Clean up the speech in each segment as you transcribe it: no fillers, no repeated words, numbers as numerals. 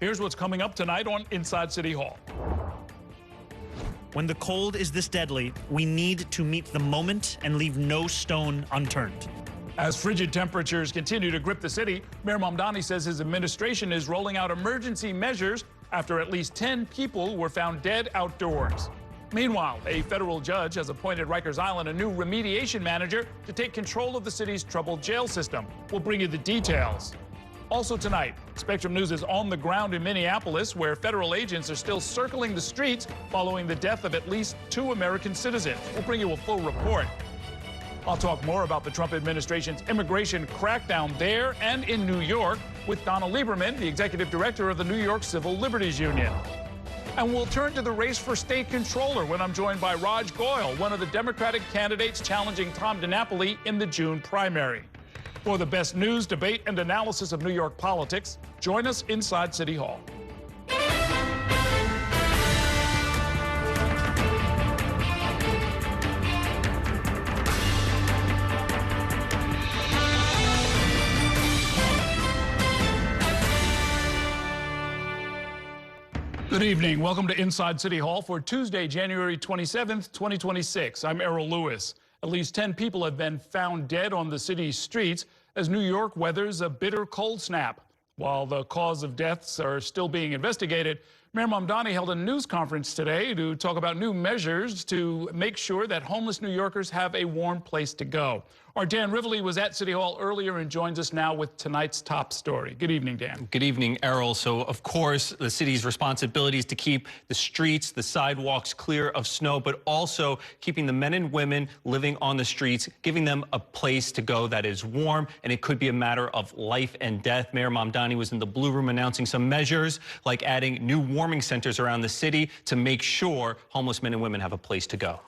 Here's what's coming up tonight on Inside City Hall. When the cold is this deadly, we need to meet the moment and leave no stone unturned. As frigid temperatures continue to grip the city, Mayor Mamdani says his administration is rolling out emergency measures after at least 10 people were found dead outdoors. Meanwhile, a federal judge has appointed Rikers Island a new remediation manager to take control of the city's troubled jail system. We'll bring you the details. Also tonight, Spectrum News is on the ground in Minneapolis, where federal agents are still circling the streets following the death of at least 2 American citizens. We'll bring you a full report. I'll talk more about the Trump administration's immigration crackdown there and in New York with Donna Lieberman, the executive director of the New York Civil Liberties Union. And we'll turn to the race for state controller when I'm joined by Raj Goyal, one of the Democratic candidates challenging Tom DiNapoli in the June primary. For the best news, debate, and analysis of New York politics, join us inside City Hall. Good evening. Welcome to Inside City Hall for Tuesday, January 27th, 2026. I'm Errol Lewis. At least 10 people have been found dead on the city's streets as New York weathers a bitter cold snap. While the cause of deaths are still being investigated, Mayor Mamdani held a news conference today to talk about new measures to make sure that homeless New Yorkers have a warm place to go. Our Dan Rivoli was at City Hall earlier and joins us now with tonight's top story. Good evening, Dan. Good evening, Errol. So, of course, the city's responsibility is to keep the streets, the sidewalks clear of snow, but also keeping the men and women living on the streets, giving them a place to go that is warm, and it could be a matter of life and death. Mayor Mamdani was in the Blue Room announcing some measures like adding new warming centers around the city to make sure homeless men and women have a place to go.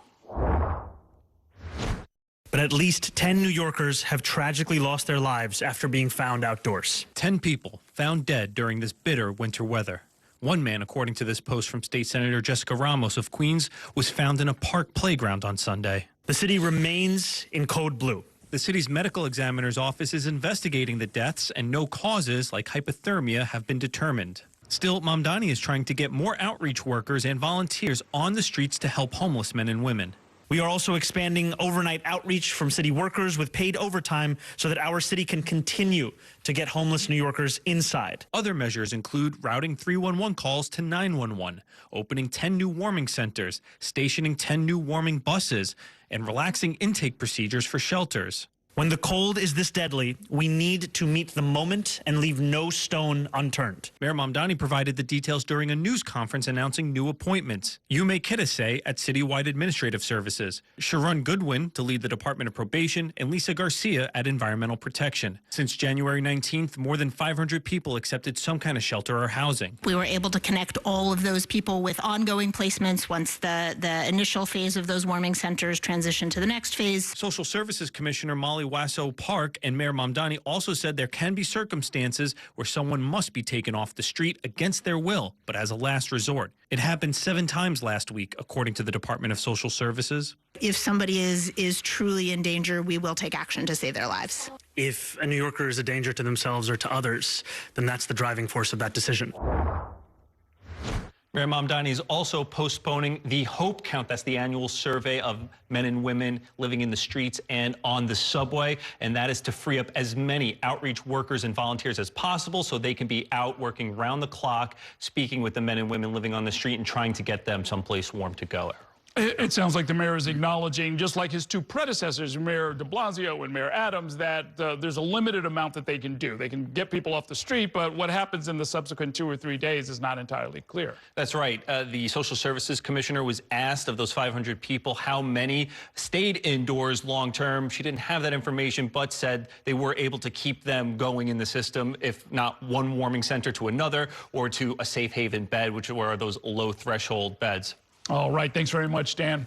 But at least 10 New Yorkers have tragically lost their lives after being found outdoors. 10 people found dead during this bitter winter weather. One man, according to this post from State Senator Jessica Ramos of Queens, was found in a park playground on Sunday. The city remains in code blue. The city's medical examiner's office is investigating the deaths, and no causes like hypothermia have been determined. Still, Mamdani is trying to get more outreach workers and volunteers on the streets to help homeless men and women. We are also expanding overnight outreach from city workers with paid overtime so that our city can continue to get homeless New Yorkers inside. Other measures include routing 311 calls to 911, opening 10 new warming centers, stationing 10 new warming buses, and relaxing intake procedures for shelters. When the cold is this deadly, we need to meet the moment and leave no stone unturned. Mayor Mamdani provided the details during a news conference announcing new appointments. Yume Kitase at Citywide Administrative Services, Sharon Goodwin to lead the Department of Probation, and Lisa Garcia at Environmental Protection. Since January 19th, more than 500 people accepted some kind of shelter or housing. We were able to connect all of those people with ongoing placements once the initial phase of those warming centers transitioned to the next phase. Social Services Commissioner Molly Wasso Park and Mayor Mamdani also said there can be circumstances where someone must be taken off the street against their will, but as a last resort. It happened 7 times last week, according to the Department of Social Services. If somebody is truly in danger, we will take action to save their lives. If a New Yorker is a danger to themselves or to others, then that's the driving force of that decision. Mayor Mamdani is also postponing the Hope Count. That's the annual survey of men and women living in the streets and on the subway. And that is to free up as many outreach workers and volunteers as possible so they can be out working round the clock, speaking with the men and women living on the street and trying to get them someplace warm to go. It sounds like the mayor is acknowledging, just like his 2 predecessors, Mayor de Blasio and Mayor Adams, that there's a limited amount that they can do. They can get people off the street, but what happens in the subsequent 2 or 3 days is not entirely clear. That's right. The Social Services Commissioner was asked of those 500 people how many stayed indoors long term. She didn't have that information, but said they were able to keep them going in the system, if not one warming center to another or to a safe haven bed, which were those low threshold beds. All right. Thanks very much, Dan.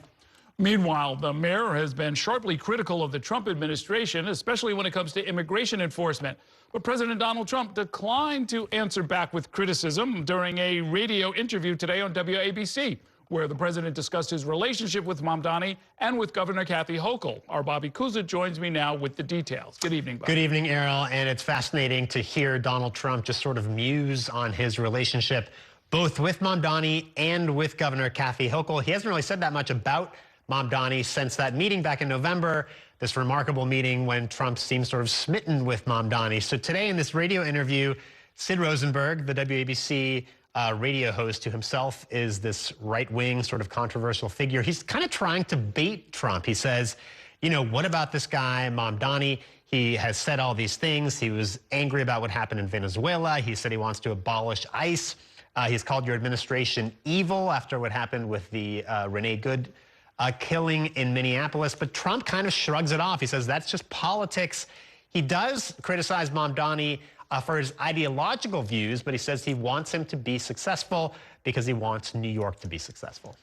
Meanwhile, the mayor has been sharply critical of the Trump administration, especially when it comes to immigration enforcement. But President Donald Trump declined to answer back with criticism during a radio interview today on WABC. where the president discussed his relationship with Mamdani and with Governor Kathy Hochul. Our Bobby Kuza joins me now with the details. Good evening, Bobby. Good evening, Errol. And it's fascinating to hear Donald Trump just sort of muse on his relationship both with Mamdani and with Governor Kathy Hochul. He hasn't really said that much about Mamdani since that meeting back in November, this remarkable meeting when Trump seemed sort of smitten with Mamdani. So today in this radio interview, Sid Rosenberg, the WABC radio host, who himself is this right-wing sort of controversial figure, he's kind of trying to bait Trump. He says, you know, what about this guy, Mamdani? He has said all these things. He was angry about what happened in Venezuela. He said he wants to abolish ICE. He's called your administration evil after what happened with the Renee Good killing in Minneapolis. But Trump kind of shrugs it off. He says that's just politics. He does criticize Mamdani for his ideological views, but he says he wants him to be successful because he wants New York to be successful.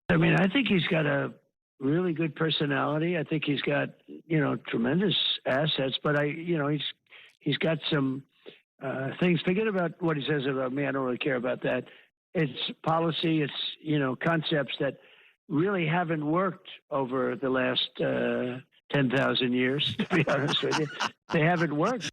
I mean, I think he's got a really good personality. I think he's got, you know, tremendous assets, but he's got some things. Forget about what he says about me. I don't really care about that. It's policy. It's, you know, concepts that really haven't worked over the last 10,000 years, to be honest with you. They haven't worked.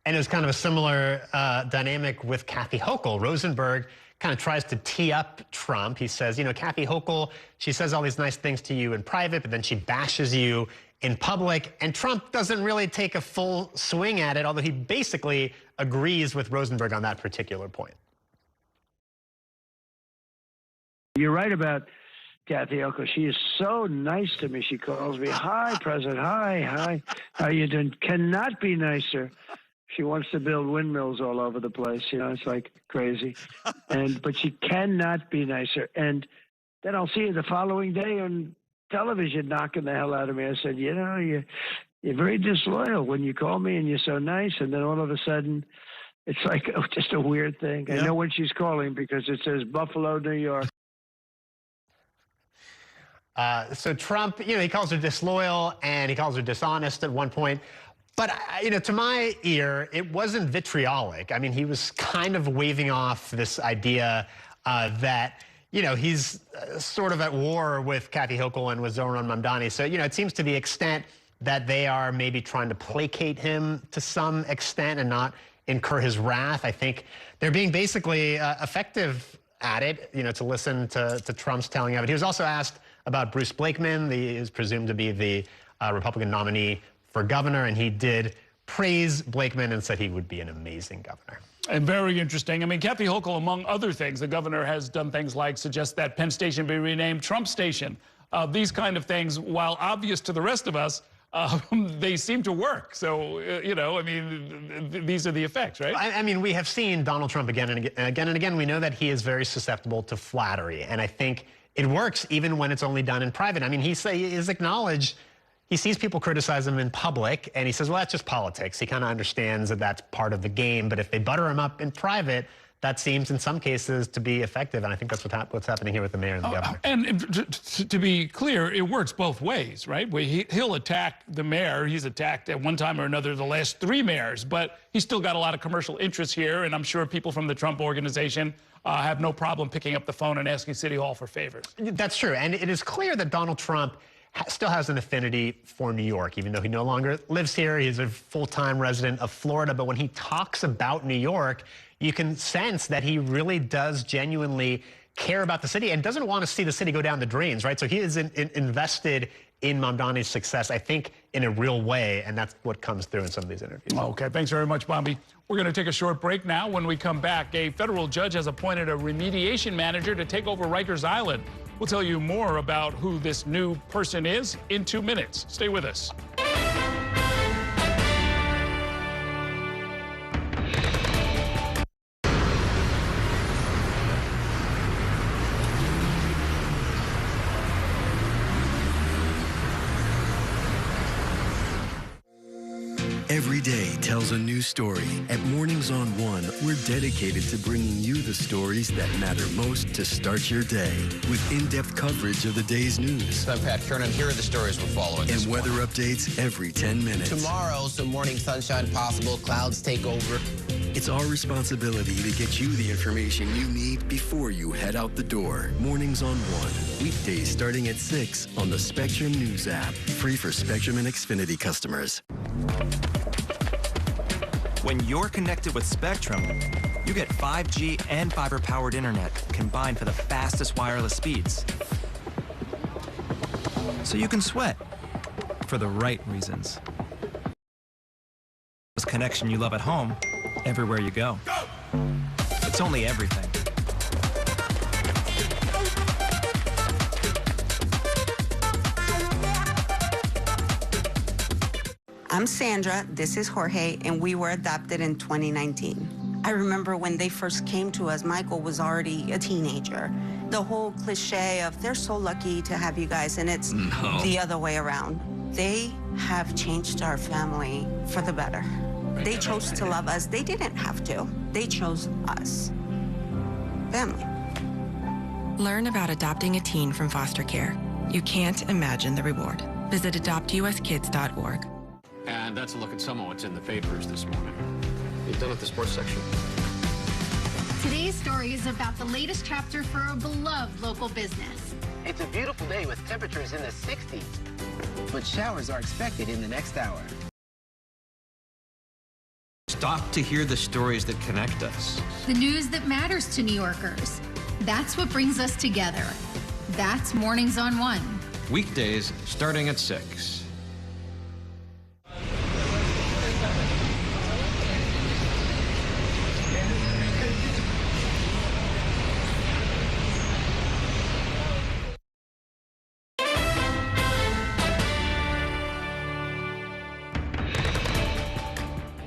And it was kind of a similar dynamic with Kathy Hochul. Rosenberg kind of tries to tee up Trump. He says, you know, Kathy Hochul, she says all these nice things to you in private, but then she bashes you in public. And Trump doesn't really take a full swing at it, although he basically agrees with Rosenberg on that particular point. You're right about Kathy Hochul. She is so nice to me. She calls me, hi, President, hi, how you doing? Cannot be nicer. She wants to build windmills all over the place. You know, it's like crazy. But she cannot be nicer. And then I'll see her the following day on television knocking the hell out of me. I said, you know, you're very disloyal when you call me and you're so nice. And then all of a sudden, it's like just a weird thing. Yeah. I know when she's calling because it says Buffalo, New York. So Trump, you know, he calls her disloyal and he calls her dishonest at one point. But, you know, to my ear, it wasn't vitriolic. I mean, he was kind of waving off this idea that, you know, he's sort of at war with Kathy Hochul and with Zohran Mamdani. So, you know, it seems to the extent that they are maybe trying to placate him to some extent and not incur his wrath. I think they're being basically effective at it, you know, to listen to Trump's telling of it. He was also asked about Bruce Blakeman. He is presumed to be the Republican nominee for governor, and he did praise Blakeman and said he would be an amazing governor. And very interesting. I mean, Kathy Hochul, among other things, the governor has done things like suggest that Penn Station be renamed Trump Station. These kind of things, while obvious to the rest of us, they seem to work. So, you know, I mean, these are the effects, right? I mean, we have seen Donald Trump again and again. We know that he is very susceptible to flattery, and I think it works even when it's only done in private. I mean, he is acknowledged. He sees people criticize him in public, and he says, well, that's just politics. He kind of understands that that's part of the game. But if they butter him up in private, that seems in some cases to be effective. And I think that's what's happening here with the mayor and the governor. And to be clear, it works both ways, right? He'll attack the mayor. He's attacked at one time or another the last 3 mayors, but he's still got a lot of commercial interests here. And I'm sure people from the Trump organization have no problem picking up the phone and asking City Hall for favors. That's true. And it is clear that Donald Trump still has an affinity for New York, even though he no longer lives here. He's a full-time resident of Florida. But when he talks about New York, you can sense that he really does genuinely care about the city and doesn't want to see the city go down the drains, right? So he is invested in Mamdani's success, I think, in a real way, and that's what comes through in some of these interviews. Okay, thanks very much, Bobby. We're going to take a short break now. When we come back, a federal judge has appointed a remediation manager to take over Rikers Island. We'll tell you more about who this new person is in 2 minutes. Stay with us. Every day tells a new story. At Mornings on One, we're dedicated to bringing you the stories that matter most to start your day. With in-depth coverage of the day's news. I'm Pat Kernan. Here are the stories we're following. And weather updates every 10 minutes. Tomorrow, some morning sunshine possible. Clouds take over. It's our responsibility to get you the information you need before you head out the door. Mornings on 1. Weekdays starting at 6 on the Spectrum News app. Free for Spectrum and Xfinity customers. When you're connected with Spectrum, you get 5G and fiber-powered internet combined for the fastest wireless speeds. So you can sweat for the right reasons. This connection you love at home, everywhere you go. It's only everything. I'm Sandra, this is Jorge, and we were adopted in 2019. I remember when they first came to us, Michael was already a teenager. The whole cliche of they're so lucky to have you guys, and it's the other way around. They have changed our family for the better. They chose to love us. They didn't have to. They chose us. Family. Learn about adopting a teen from foster care. You can't imagine the reward. Visit adoptuskids.org. And that's a look at some of what's in the papers this morning. You've done with the sports section. Today's story is about the latest chapter for a beloved local business. It's a beautiful day with temperatures in the 60s, but showers are expected in the next hour. Stop to hear the stories that connect us. The news that matters to New Yorkers. That's what brings us together. That's Mornings on 1. Weekdays starting at 6.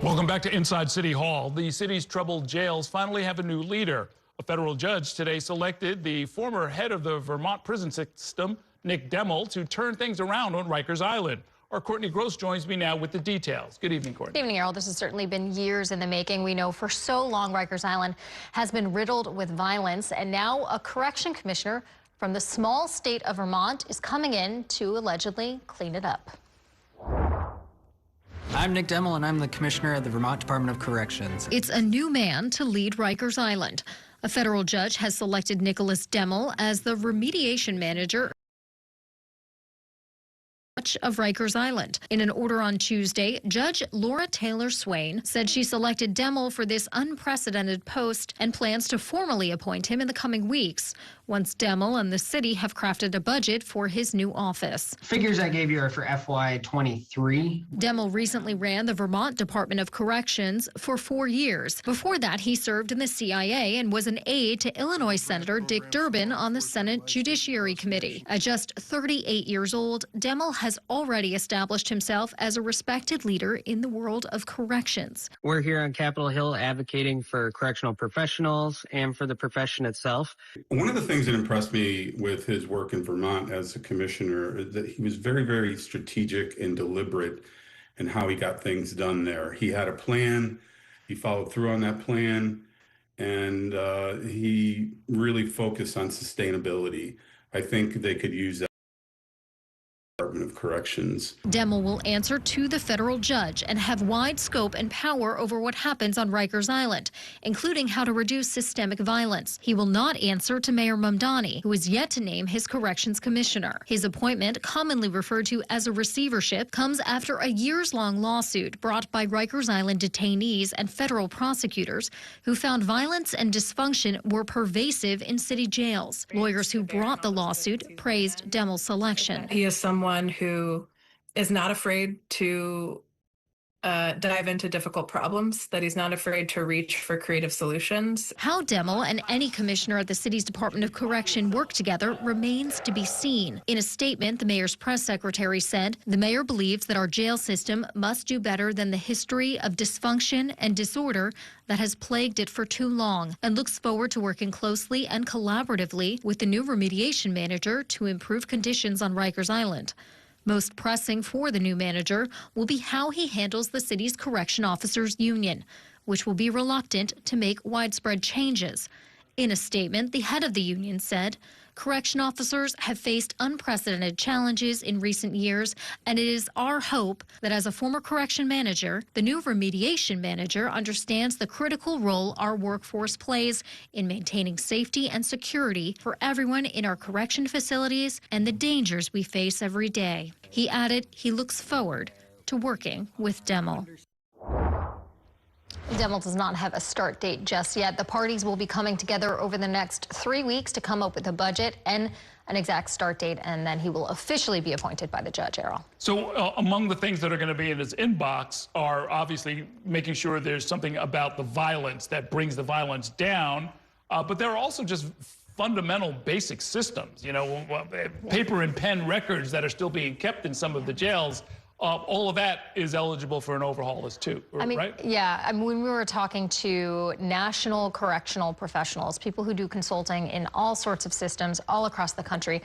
Welcome back to Inside City Hall. The city's troubled jails finally have a new leader. A federal judge today selected the former head of the Vermont prison system, Nick Demmel, to turn things around on Rikers Island. Our Courtney Gross joins me now with the details. Good evening, Courtney. Good evening, Errol. This has certainly been years in the making. We know for so long Rikers Island has been riddled with violence, and now a correction commissioner from the small state of Vermont is coming in to allegedly clean it up. I'm Nick Demmel, and I'm the commissioner of the Vermont Department of Corrections. It's a new man to lead Rikers Island. A federal judge has selected Nicholas Demmel as the remediation manager of Rikers Island. In an order on Tuesday, Judge Laura Taylor Swain said she selected Demmel for this unprecedented post and plans to formally appoint him in the coming weeks, once Demmel and the city have crafted a budget for his new office. Figures I gave you are for FY23. Demmel recently ran the Vermont Department of Corrections for 4 years. Before that, he served in the CIA and was an aide to Illinois Senator Dick Durbin on the Senate Judiciary Committee. At just 38 years old, Demmel has already established himself as a respected leader in the world of corrections. We're here on Capitol Hill advocating for correctional professionals and for the profession itself. One of the things that impressed me with his work in Vermont as a commissioner is that he was very, very strategic and deliberate in how he got things done there. He had a plan, he followed through on that plan, and he really focused on sustainability. I think they could use that. Department of Corrections. Demmel will answer to the federal judge and have wide scope and power over what happens on Rikers Island, including how to reduce systemic violence. He will not answer to Mayor Mamdani, who is yet to name his corrections commissioner. His appointment, commonly referred to as a receivership, comes after a years-long lawsuit brought by Rikers Island detainees and federal prosecutors who found violence and dysfunction were pervasive in city jails. Lawyers who brought the lawsuit praised Demmel's selection. He is someone who is not afraid to dive into difficult problems, that he's not afraid to reach for creative solutions. How Demmel and any commissioner at the city's Department of Correction work together remains to be seen. In a statement, the mayor's press secretary said, "The mayor believes that our jail system must do better than the history of dysfunction and disorder that has plagued it for too long, and looks forward to working closely and collaboratively with the new remediation manager to improve conditions on Rikers Island." Most pressing for the new manager will be how he handles the city's correction officers union, which will be reluctant to make widespread changes. In a statement, the head of the union said, correction officers have faced unprecedented challenges in recent years, and it is our hope that as a former correction manager, the new remediation manager understands the critical role our workforce plays in maintaining safety and security for everyone in our correction facilities and the dangers we face every day. He added he looks forward to working with Demel. Demel does not have a start date just yet. The parties will be coming together over the next 3 weeks to come up with a budget and an exact start date, and then he will officially be appointed by the judge, Errol. So among the things that are going to be in his inbox are obviously making sure there's something about the violence that brings the violence down, but there are also just fundamental basic systems, you know, paper and pen records that are still being kept in some of the jails. All of that is eligible for an overhaul as too, right? Yeah. I mean, when we were talking to national correctional professionals, people who do consulting in all sorts of systems all across the country,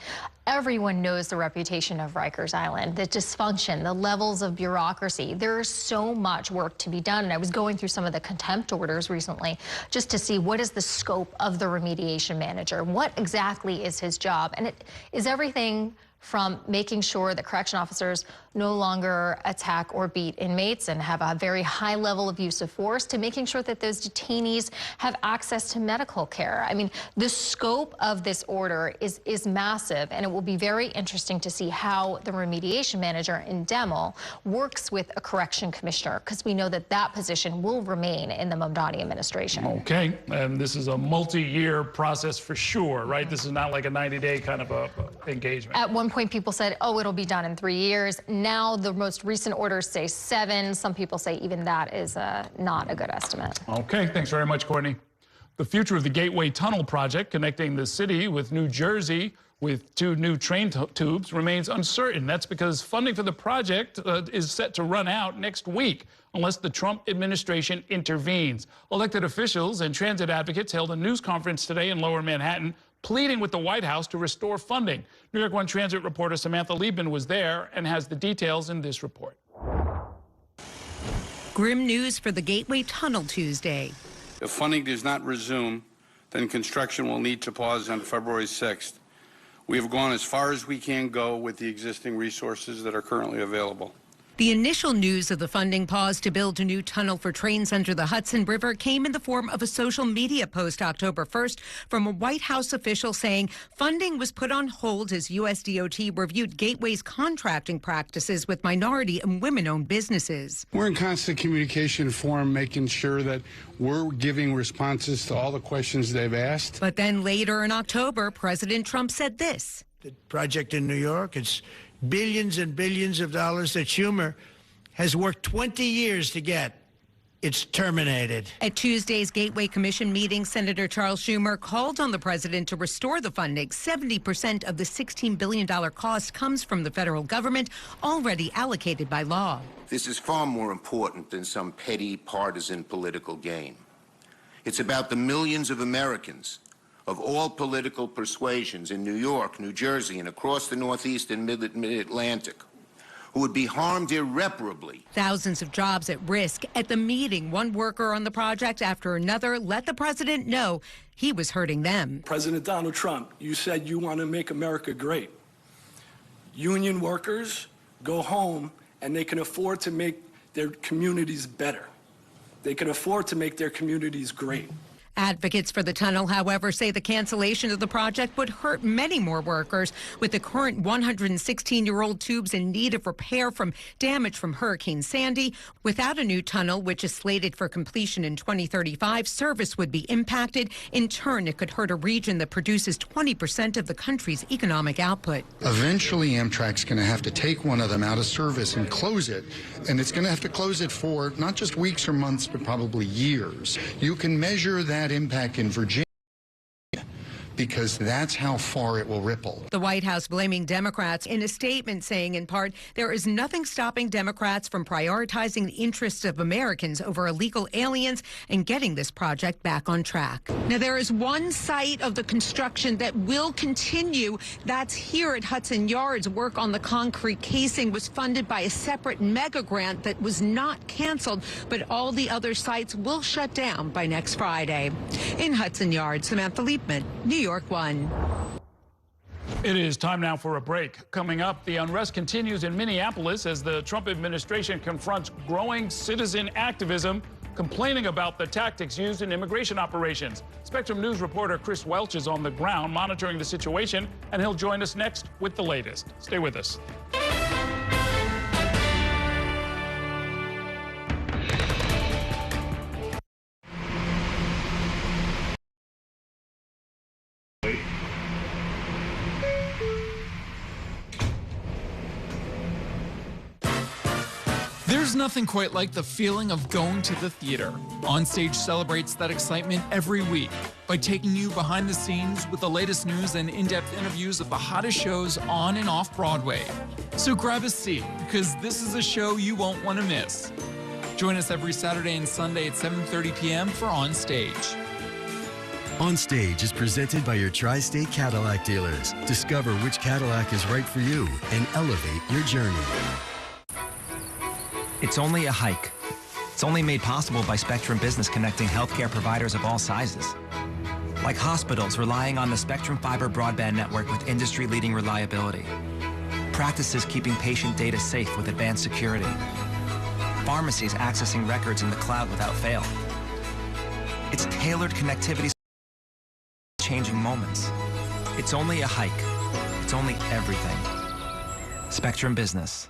everyone knows the reputation of Rikers Island, the dysfunction, the levels of bureaucracy. There is so much work to be done. And I was going through some of the contempt orders recently just to see what is the scope of the remediation manager? What exactly is his job? And it is everything from making sure that correction officers no longer attack or beat inmates and have a very high level of use of force, to making sure that those detainees have access to medical care. I mean, the scope of this order is massive, and it will be very interesting to see how the remediation manager in Demel works with a correction commissioner, because we know that that position will remain in the Mamdani administration. Okay, and this is a multi-year process for sure, right? This is not like a 90-day kind of a engagement. At one point, people said, oh, it'll be done in 3 years. Now, the most recent orders say 7. Some people say even that is not a good estimate. Okay, thanks very much, Courtney. The future of the Gateway Tunnel project connecting the city with New Jersey with 2 new train tubes remains uncertain. That's because funding for the project is set to run out next week unless the Trump administration intervenes. Elected officials and transit advocates held a news conference today in Lower Manhattan pleading with the White House to restore funding. New York One transit reporter Samantha Liebman was there and has the details in this report. Grim news for the Gateway Tunnel Tuesday. If funding does not resume, then construction will need to pause on February 6th. We have gone as far as we can go with the existing resources that are currently available. The initial news of the funding pause to build a new tunnel for trains under the Hudson River came in the form of a social media post October 1st from a White House official saying funding was put on hold as USDOT reviewed Gateway's contracting practices with minority and women-owned businesses. We're in constant communication for them, making sure that we're giving responses to all the questions they've asked. But then later in October, President Trump said this. The project in New York, it's billions and billions of dollars that Schumer has worked 20 years to get. It's terminated. At Tuesday's Gateway Commission meeting, Senator Charles Schumer called on the president to restore the funding. 70% of the $16 billion cost comes from the federal government, already allocated by law. This is far more important than some petty partisan political gain. It's about the millions of Americans of all political persuasions in New York, New Jersey, and across the Northeast and Mid-Atlantic who would be harmed irreparably. Thousands of jobs at risk. At the meeting, one worker on the project after another let the president know he was hurting them. President Donald Trump, you said you want to make America great. Union workers go home and they can afford to make their communities better. They can afford to make their communities great. Advocates for the tunnel, however, say the cancellation of the project would hurt many more workers, with the current 116-year-old tubes in need of repair from damage from Hurricane Sandy. Without a new tunnel, which is slated for completion in 2035, service would be impacted. In turn, it could hurt a region that produces 20% of the country's economic output. Eventually, Amtrak's going to have to take one of them out of service and close it, and it's going to have to close it for not just weeks or months, but probably years. You can measure that impact in Virginia. because that's how far it will ripple. The White House blaming Democrats in a statement saying, in part, there is nothing stopping Democrats from prioritizing the interests of Americans over illegal aliens and getting this project back on track. Now, there is one site of the construction that will continue. That's here at Hudson Yards. Work on the concrete casing was funded by a separate mega grant that was not canceled, but all the other sites will shut down by next Friday. In Hudson Yards, Samantha Liebman, New York 1. It is time now for a break. Coming up, the unrest continues in Minneapolis as the Trump administration confronts growing citizen activism, complaining about the tactics used in immigration operations. Spectrum News reporter Chris Welch is on the ground monitoring the situation, and he'll join us next with the latest. Stay with us. There's nothing quite like the feeling of going to the theater. Onstage celebrates that excitement every week by taking you behind the scenes with the latest news and in-depth interviews of the hottest shows on and off Broadway. So grab a seat, because this is a show you won't want to miss. Join us every Saturday and Sunday at 7:30 p.m. for Onstage. Onstage is presented by your Tri-State Cadillac dealers. Discover which Cadillac is right for you and elevate your journey. It's only a hike. It's only made possible by Spectrum Business connecting healthcare providers of all sizes. Like hospitals relying on the Spectrum Fiber broadband network with industry-leading reliability. Practices keeping patient data safe with advanced security. Pharmacies accessing records in the cloud without fail. It's tailored connectivity changing moments. It's only a hike. It's only everything. Spectrum Business.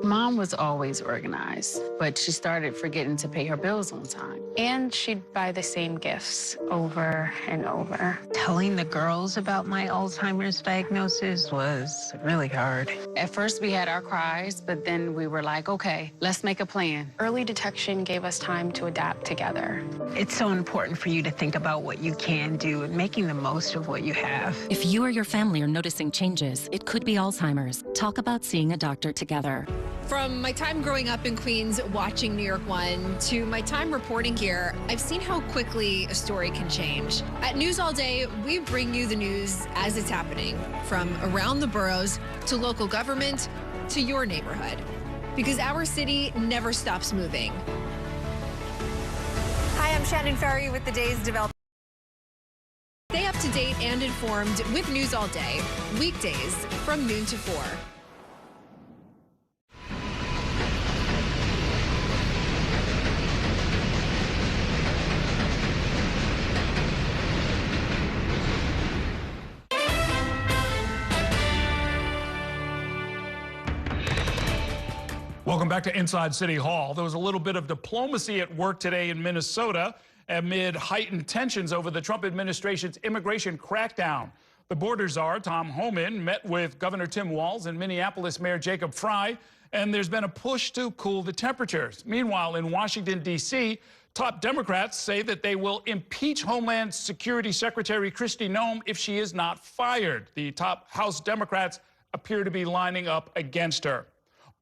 Mom was always organized, but she started forgetting to pay her bills on time. And she'd buy the same gifts over and over. Telling the girls about my Alzheimer's diagnosis was really hard. At first, we had our cries, but then we were like, okay, let's make a plan. Early detection gave us time to adapt together. It's so important for you to think about what you can do and making the most of what you have. If you or your family are noticing changes, it could be Alzheimer's. Talk about seeing a doctor together. From my time growing up in Queens watching New York 1 to my time reporting here, I've seen how quickly a story can change. At News All Day, we bring you the news as it's happening, from around the boroughs to local government to your neighborhood, because our city never stops moving. Hi, I'm Shannon Ferry with the day's development. Stay up to date and informed with News All Day, weekdays from noon to 4. Welcome back to Inside City Hall. There was a little bit of diplomacy at work today in Minnesota amid heightened tensions over the Trump administration's immigration crackdown. The border czar, Tom Homan, met with Governor Tim Walz and Minneapolis Mayor Jacob Frey, and there's been a push to cool the temperatures. Meanwhile, in Washington, D.C., top Democrats say that they will impeach Homeland Security Secretary Kristi Noem if she is not fired. The top House Democrats appear to be lining up against her.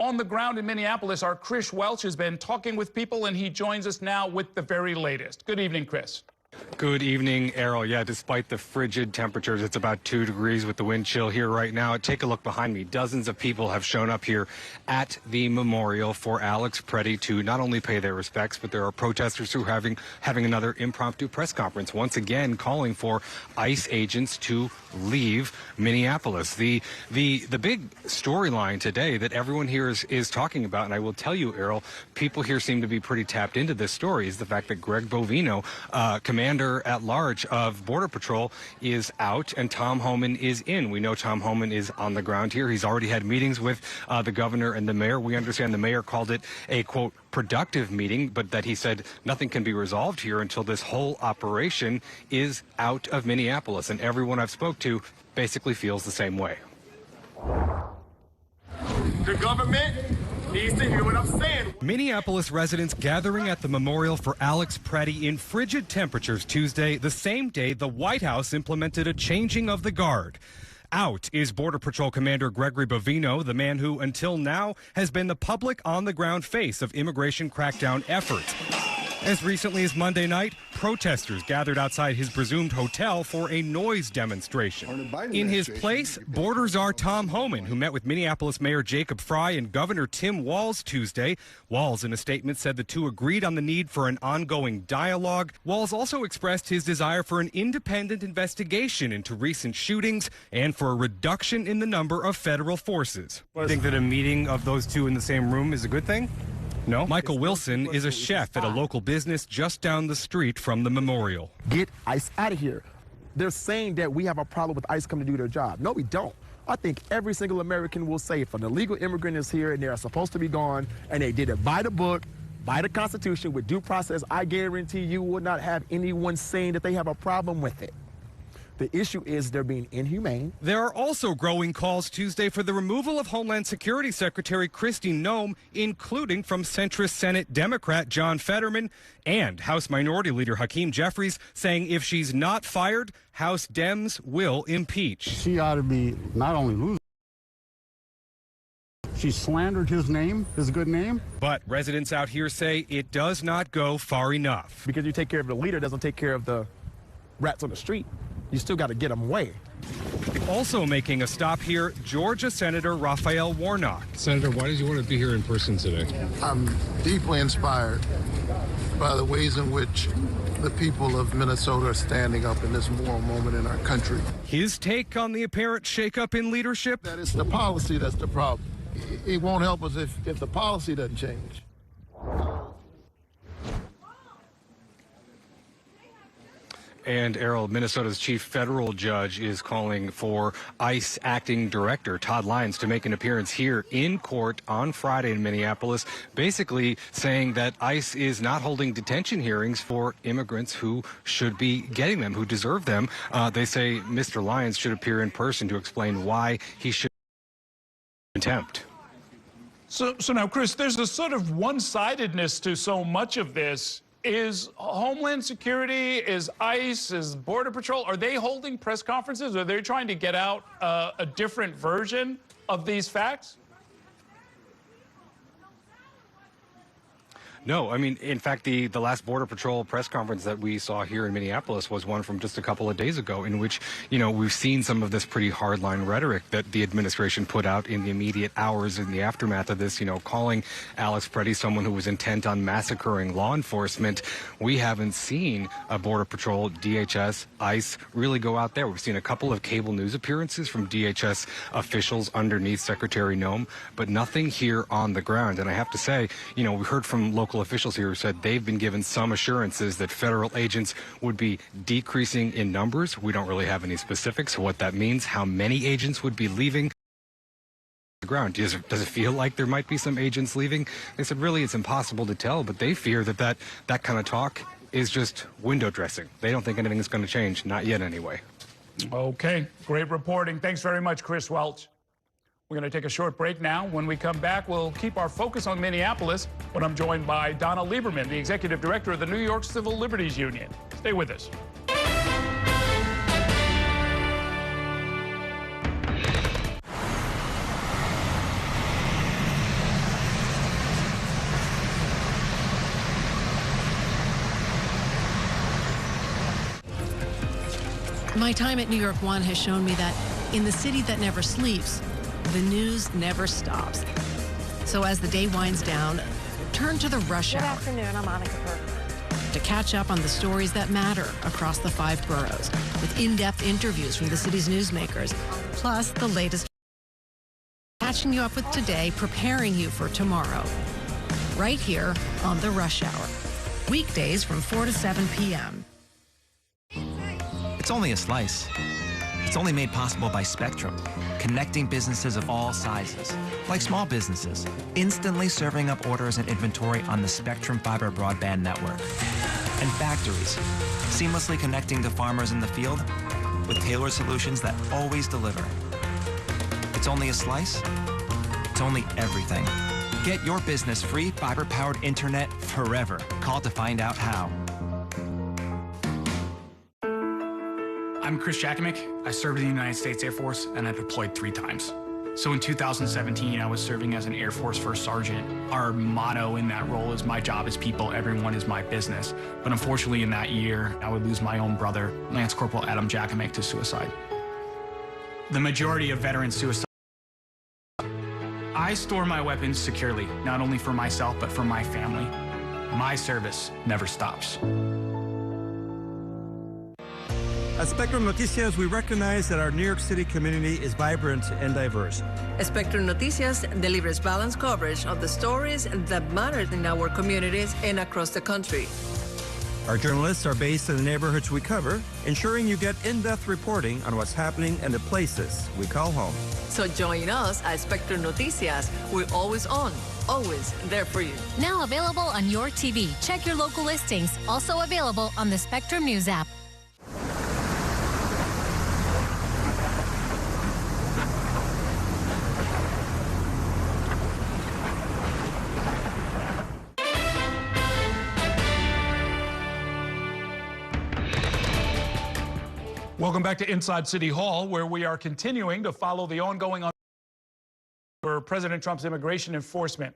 On the ground in Minneapolis, our Chris Welch has been talking with people, and he joins us now with the very latest. Good evening, Chris. Good evening, Errol. Yeah, despite the frigid temperatures, it's about 2 degrees with the wind chill here right now. Take a look behind me. Dozens of people have shown up here at the memorial for Alex Preddy to not only pay their respects, but there are protesters who are having another impromptu press conference, once again calling for ICE agents to leave Minneapolis. The big storyline today that everyone here is talking about, and I will tell you, Errol, people here seem to be pretty tapped into this story, is the fact that Greg Bovino, Commander-at-Large of Border Patrol, is out and Tom Homan is in. We know Tom Homan is on the ground here. He's already had meetings with the governor and the mayor. We understand the mayor called it a, quote, productive meeting, but that he said nothing can be resolved here until this whole operation is out of Minneapolis. And everyone I've spoke to basically feels the same way. The government needs to hear what I'm saying. Minneapolis residents gathering at the memorial for Alex Preddy in frigid temperatures Tuesday, the same day the White House implemented a changing of the guard. Out is Border Patrol Commander Gregory Bovino, the man who, until now, has been the public on-the-ground face of immigration crackdown efforts. As recently as Monday night, protesters gathered outside his presumed hotel for a noise demonstration. In his place, border czar Tom Homan, who met with Minneapolis Mayor Jacob Fry and Governor Tim Walz Tuesday. Walz, in a statement, said the two agreed on the need for an ongoing dialogue. Walz also expressed his desire for an independent investigation into recent shootings and for a reduction in the number of federal forces. You think that a meeting of those two in the same room is a good thing? No? Michael Wilson is a chef at a local business just down the street from the memorial. Get ICE out of here. They're saying that we have a problem with ICE coming to do their job. No, we don't. I think every single American will say if an illegal immigrant is here and they're supposed to be gone and they did it by the book, by the Constitution, with due process, I guarantee you will not have anyone saying that they have a problem with it. The issue is they're being inhumane. There are also growing calls Tuesday for the removal of Homeland Security Secretary Kristi Noem, including from centrist Senate Democrat John Fetterman and House Minority Leader Hakeem Jeffries, saying if she's not fired, House Dems will impeach. She ought to be not only losing. She slandered his name, his good name. But residents out here say it does not go far enough. Because you take care of the leader doesn't take care of the rats on the street. You still got to get them away. Also making a stop here, Georgia Senator Raphael Warnock. Senator, why did you want to be here in person today? I'm deeply inspired by the ways in which the people of Minnesota are standing up in this moral moment in our country. His take on the apparent shakeup in leadership? That it's the policy that's the problem. It won't help us if the policy doesn't change. And Errol, Minnesota's chief federal judge is calling for ICE acting director Todd Lyons to make an appearance here in court on Friday in Minneapolis, basically saying that ICE is not holding detention hearings for immigrants who should be getting them, who deserve them. They say Mr. Lyons should appear in person to explain why he should contempt. So now, Chris, there's a sort of one-sidedness to so much of this. Is Homeland Security, is ICE, is Border Patrol, are they holding press conferences? Are they trying to get out a different version of these facts? No, I mean, in fact, the last Border Patrol press conference that we saw here in Minneapolis was one from just a couple of days ago, in which, you know, we've seen some of this pretty hardline rhetoric that the administration put out in the immediate hours in the aftermath of this, you know, calling Alex Preddy someone who was intent on massacring law enforcement. We haven't seen a Border Patrol, DHS, ICE really go out there. We've seen a couple of cable news appearances from DHS officials underneath Secretary Noem, but nothing here on the ground. And I have to say, you know, we heard from local officials here who said they've been given some assurances that federal agents would be decreasing in numbers. We don't really have any specifics of what that means, how many agents would be leaving the ground. Does it feel like there might be some agents leaving? They said really it's impossible to tell, but they fear that kind of talk is just window dressing. They don't think anything is going to change, not yet anyway. Okay, great reporting. Thanks very much, Chris Welch. We're going to take a short break now. When we come back, we'll keep our focus on Minneapolis, when I'm joined by Donna Lieberman, the executive director of the New York Civil Liberties Union. Stay with us. My time at New York One has shown me that in the city that never sleeps, the news never stops. So as the day winds down, turn to the rush hour. Good afternoon, I'm Monica Bergman. To catch up on the stories that matter across the 5 boroughs, with in-depth interviews from the city's newsmakers, plus the latest. Catching you up with today, preparing you for tomorrow. Right here on the Rush Hour. Weekdays from 4 to 7 p.m. It's only a slice. It's only made possible by Spectrum, connecting businesses of all sizes, like small businesses, instantly serving up orders and inventory on the Spectrum Fiber broadband network, and factories, seamlessly connecting to farmers in the field with tailored solutions that always deliver. It's only a slice. It's only everything. Get your business free fiber-powered internet forever. Call to find out how. I'm Chris Jakimick. I served in the United States Air Force and I deployed 3 times. So in 2017, I was serving as an Air Force First Sergeant. Our motto in that role is my job is people, everyone is my business. But unfortunately in that year, I would lose my own brother, Lance Corporal Adam Jakimick, to suicide. The majority of veterans suicide. I store my weapons securely, not only for myself, but for my family. My service never stops. At Spectrum Noticias, we recognize that our New York City community is vibrant and diverse. Spectrum Noticias delivers balanced coverage of the stories that matter in our communities and across the country. Our journalists are based in the neighborhoods we cover, ensuring you get in-depth reporting on what's happening in the places we call home. So join us at Spectrum Noticias. We're always on, always there for you. Now available on your TV. Check your local listings. Also available on the Spectrum News app. Welcome back to Inside City Hall, where we are continuing to follow the ongoing for President Trump's immigration enforcement.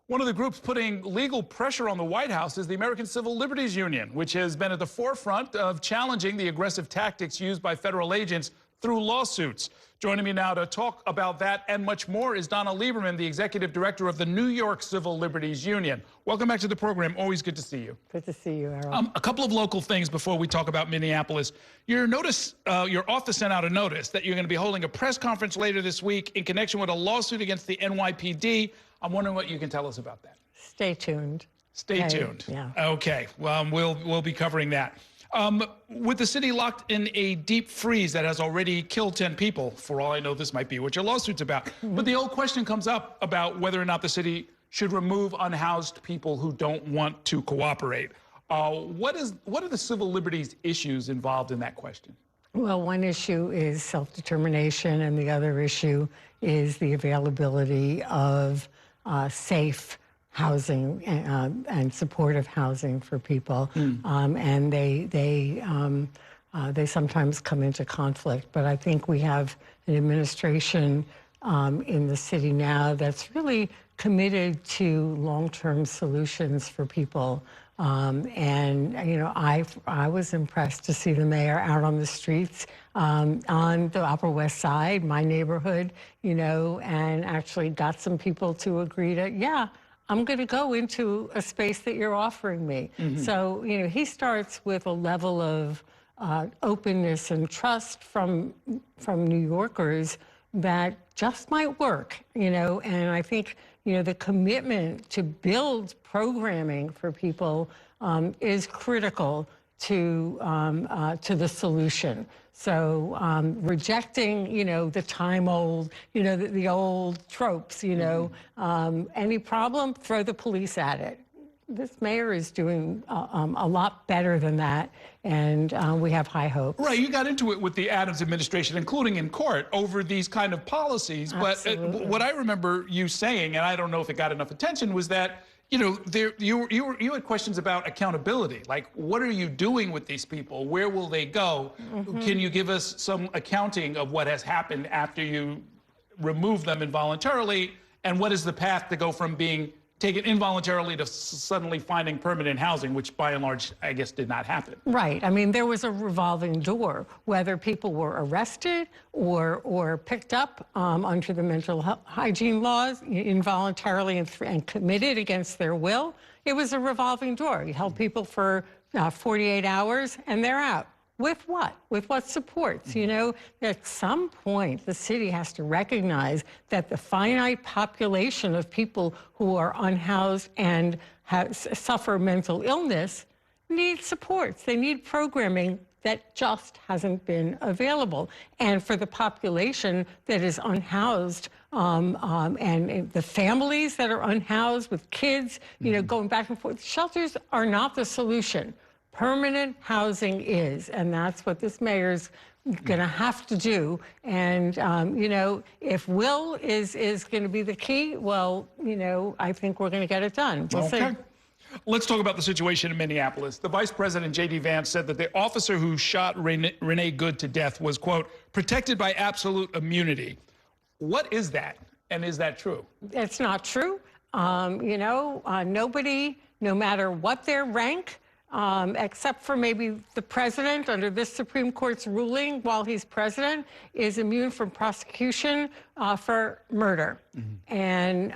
One of the groups putting legal pressure on the White House is the American Civil Liberties Union, which has been at the forefront of challenging the aggressive tactics used by federal agents through lawsuits. Joining me now to talk about that and much more is Donna Lieberman, the executive director of the New York Civil Liberties Union. Welcome back to the program. Always good to see you. Good to see you, Errol. A couple of local things before we talk about Minneapolis. Your office sent out a notice that you're going to be holding a press conference later this week in connection with a lawsuit against the NYPD. I'm wondering what you can tell us about that. Stay tuned. Stay tuned. Yeah. Okay. Well, we'll be covering that. With the city locked in a deep freeze that has already killed 10 people, for all I know, this might be what your lawsuit's about. Mm-hmm. But the old question comes up about whether or not the city should remove unhoused people who don't want to cooperate. What are the civil liberties issues involved in that question? Well, one issue is self-determination, and the other issue is the availability of safe housing and supportive housing for people, and they sometimes come into conflict. But I think we have an administration in the city now that's really committed to long-term solutions for people. And you know, I was impressed to see the mayor out on the streets on the Upper West Side, my neighborhood, you know, and actually got some people to agree to, yeah, I'm going to go into a space that you're offering me. Mm-hmm. So, you know, he starts with a level of openness and trust from New Yorkers that just might work, you know, and I think, you know, the commitment to build programming for people is critical to the solution. So rejecting, you know, the time-old, you know, the old tropes, you know, any problem, throw the police at it. This mayor is doing a lot better than that, and we have high hopes. Right, you got into it with the Adams administration, including in court, over these kind of policies. Absolutely. But what I remember you saying, and I don't know if it got enough attention, was that, you know, you had questions about accountability. Like, what are you doing with these people? Where will they go? Mm-hmm. Can you give us some accounting of what has happened after you remove them involuntarily? And what is the path to go from being taken involuntarily to suddenly finding permanent housing, which by and large, I guess, did not happen? Right. I mean, there was a revolving door, whether people were arrested or picked up under the mental hygiene laws involuntarily and committed against their will. It was a revolving door. You held people for 48 hours and they're out. With what? With what supports? You know, at some point, the city has to recognize that the finite population of people who are unhoused and suffer mental illness need supports. They need programming that just hasn't been available. And for the population that is unhoused, and the families that are unhoused with kids, you know, going back and forth, shelters are not the solution. Permanent housing is, and that's what this mayor's going to have to do. And, you know, if will is going to be the key, well, you know, I think we're going to get it done. We'll see. Let's talk about the situation in Minneapolis. The Vice President, J.D. Vance, said that the officer who shot Renee Good to death was, quote, protected by absolute immunity. What is that? And is that true? It's not true. You know, nobody, no matter what their rank, except for maybe the president under this Supreme Court's ruling while he's president, is immune from prosecution for murder. And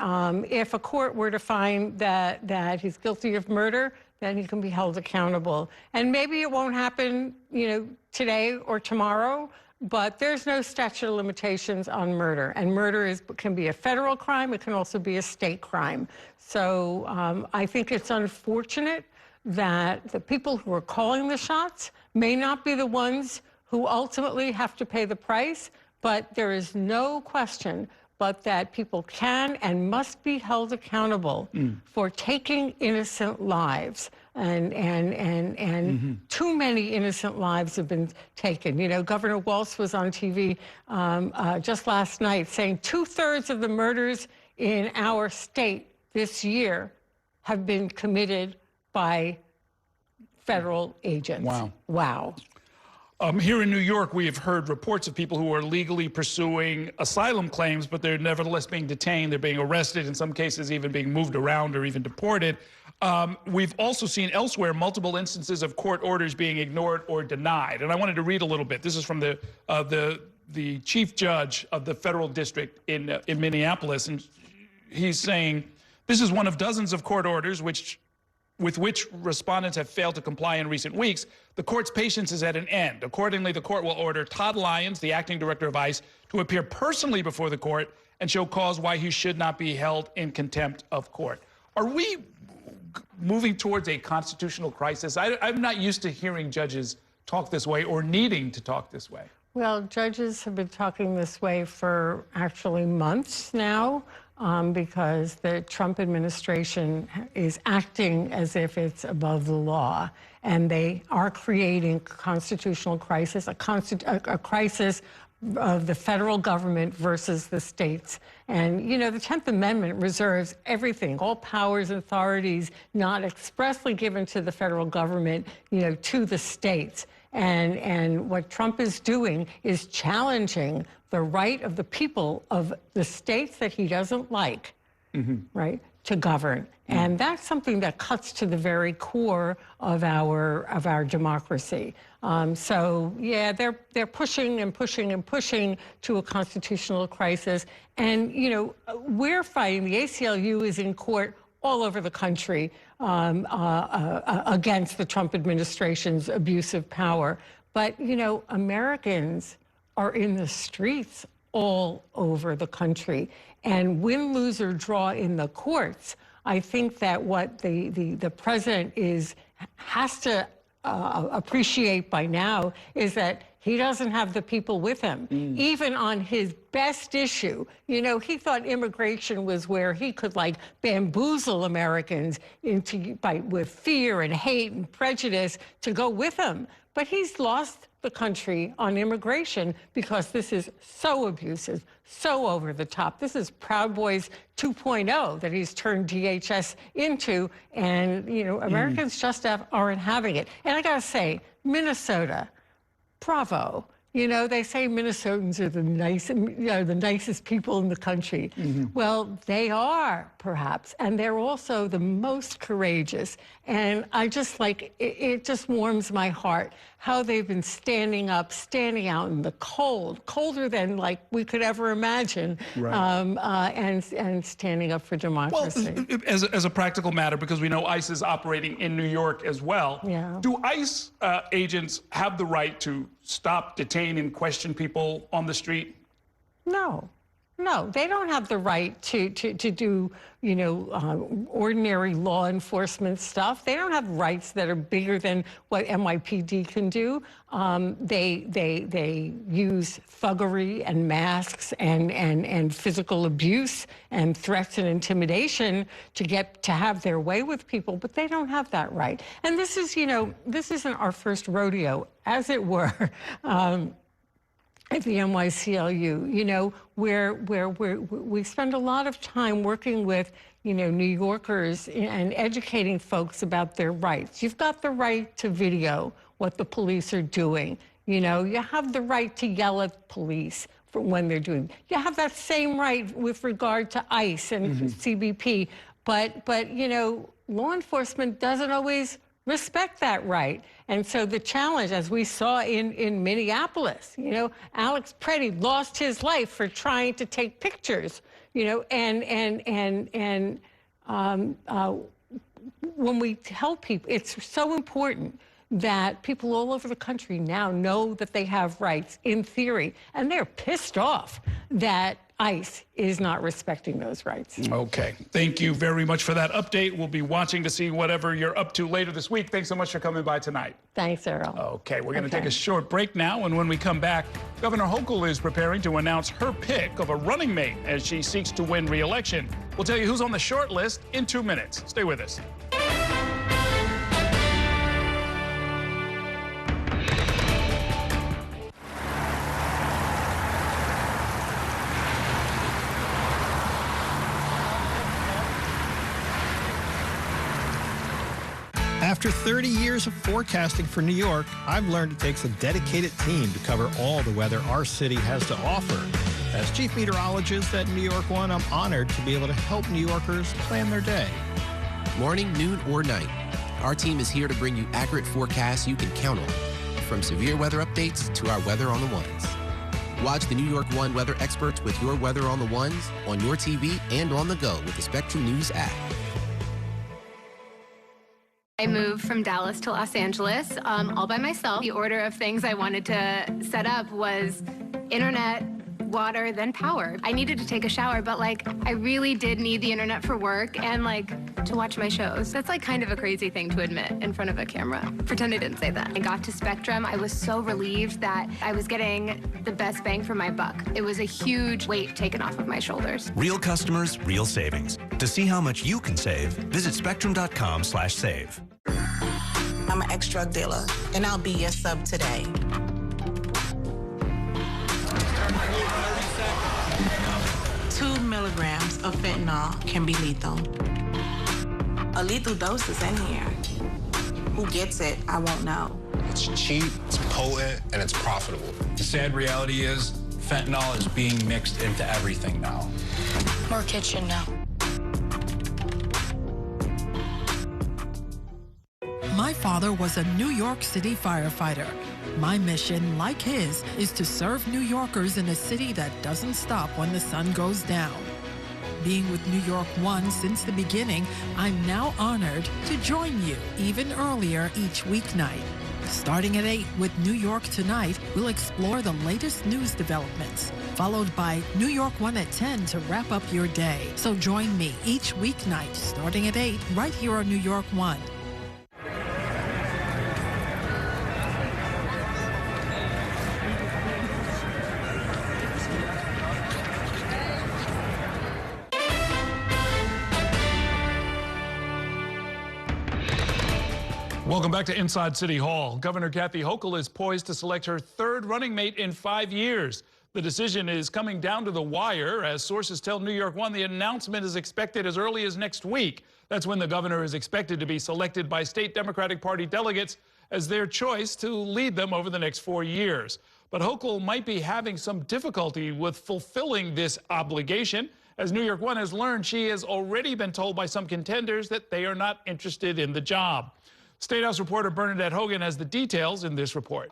if a court were to find that he's guilty of murder, then he can be held accountable. And maybe it won't happen, you know, today or tomorrow, but there's no statute of limitations on murder. And murder can be a federal crime. It can also be a state crime. So I think it's unfortunate that the people who are calling the shots may not be the ones who ultimately have to pay the price, but there is no question but that people can and must be held accountable for taking innocent lives. And too many innocent lives have been taken. You know, Governor Walz was on TV just last night saying 2/3 of the murders in our state this year have been committed by federal agents. Wow. Wow. Here in New York, we have heard reports of people who are legally pursuing asylum claims, but they're nevertheless being detained. They're being arrested, in some cases even being moved around or even deported. We've also seen elsewhere multiple instances of court orders being ignored or denied. And I wanted to read a little bit. This is from the chief judge of the federal district in Minneapolis. And he's saying, this is one of dozens of court orders with which respondents have failed to comply in recent weeks. The court's patience is at an end. Accordingly, the court will order Todd Lyons, the acting director of ICE, to appear personally before the court and show cause why he should not be held in contempt of court. Are we moving towards a constitutional crisis? I'm not used to hearing judges talk this way or needing to talk this way. Well, judges have been talking this way for actually months now. Because the Trump administration is acting as if it's above the law, and they are creating a constitutional crisis, a crisis of the federal government versus the states. And, you know, the 10th Amendment reserves everything, all powers and authorities not expressly given to the federal government, you know, to the states. And what Trump is doing is challenging the right of the people of the states that he doesn't like, right, to govern. And that's something that cuts to the very core of our democracy. So yeah, they're pushing and pushing and pushing to a constitutional crisis. And you know, we're fighting. The ACLU is in court all over the country against the Trump administration's abuse of power. But you know, Americans are in the streets all over the country. And win, lose, or draw in the courts, I think that what the president has to appreciate by now is that he doesn't have the people with him, even on his best issue. You know, he thought immigration was where he could like bamboozle Americans with fear and hate and prejudice to go with him. But he's lost the country on immigration because this is so abusive, so over the top. This is Proud Boys 2.0 that he's turned DHS into, and you know, Americans just aren't having it. And I gotta say, Minnesota, bravo. You know, they say Minnesotans are the nicest people in the country. Well, they are, perhaps, and they're also the most courageous. And I just like, it just warms my heart how they've been standing up, standing out in the cold, colder than like we could ever imagine, and standing up for democracy. Well, as a practical matter, because we know ICE is operating in New York as well, do ICE agents have the right to stop, detain, and question people on the street? No. No, they don't have the right to do, you know, ordinary law enforcement stuff. They don't have rights that are bigger than what NYPD can do. They use thuggery and masks and physical abuse and threats and intimidation to have their way with people, but they don't have that right. And this is, you know, this isn't our first rodeo, as it were. at the NYCLU, you know, where we spend a lot of time working with, you know, New Yorkers and educating folks about their rights. You've got the right to video what the police are doing. You know, you have the right to yell at police for when they're doing. You have that same right with regard to ICE and CBP. But you know, law enforcement doesn't always respect that right. And so the challenge, as we saw in Minneapolis, you know, Alex Preddy lost his life for trying to take pictures, you know, when we tell people, it's so important that people all over the country now know that they have rights in theory, and they're pissed off that ICE is not respecting those rights. Okay. Thank you very much for that update. We'll be watching to see whatever you're up to later this week. Thanks so much for coming by tonight. Thanks, Errol. Okay, we're going to take a short break now, and when we come back, Governor Hochul is preparing to announce her pick of a running mate as she seeks to win re-election. We'll tell you who's on the short list in 2 minutes. Stay with us. After 30 years of forecasting for New York, I've learned it takes a dedicated team to cover all the weather our city has to offer. As Chief Meteorologist at New York One, I'm honored to be able to help New Yorkers plan their day. Morning, noon, or night, our team is here to bring you accurate forecasts you can count on, from severe weather updates to our Weather on the Ones. Watch the New York One weather experts with your Weather on the Ones on your TV and on the go with the Spectrum News app. I moved from Dallas to Los Angeles all by myself. The order of things I wanted to set up was internet, water, then power. I needed to take a shower, but like I really did need the internet for work and like to watch my shows. That's like kind of a crazy thing to admit in front of a camera. Pretend I didn't say that. I got to Spectrum. I was so relieved that I was getting the best bang for my buck. It was a huge weight taken off of my shoulders. Real customers, real savings. To see how much you can save, visit spectrum.com/save. I'm an ex-drug dealer, and I'll be your sub today. 2 milligrams of fentanyl can be lethal. A lethal dose is in here. Who gets it, I won't know. It's cheap, it's potent, and it's profitable. The sad reality is fentanyl is being mixed into everything now. More kitchen now. My father was a New York City firefighter. My mission, like his, is to serve New Yorkers in a city that doesn't stop when the sun goes down. Being with New York One since the beginning, I'm now honored to join you even earlier each weeknight. Starting at 8 with New York Tonight, we'll explore the latest news developments, followed by New York One at 10 to wrap up your day. So join me each weeknight starting at 8 right here on New York One. Welcome back to Inside City Hall. Governor Kathy Hochul is poised to select her third running mate in 5 years. The decision is coming down to the wire. As sources tell New York One, the announcement is expected as early as next week. That's when the governor is expected to be selected by state Democratic Party delegates as their choice to lead them over the next 4 years. But Hochul might be having some difficulty with fulfilling this obligation. As New York One has learned, she has already been told by some contenders that they are not interested in the job. State House reporter Bernadette Hogan has the details in this report.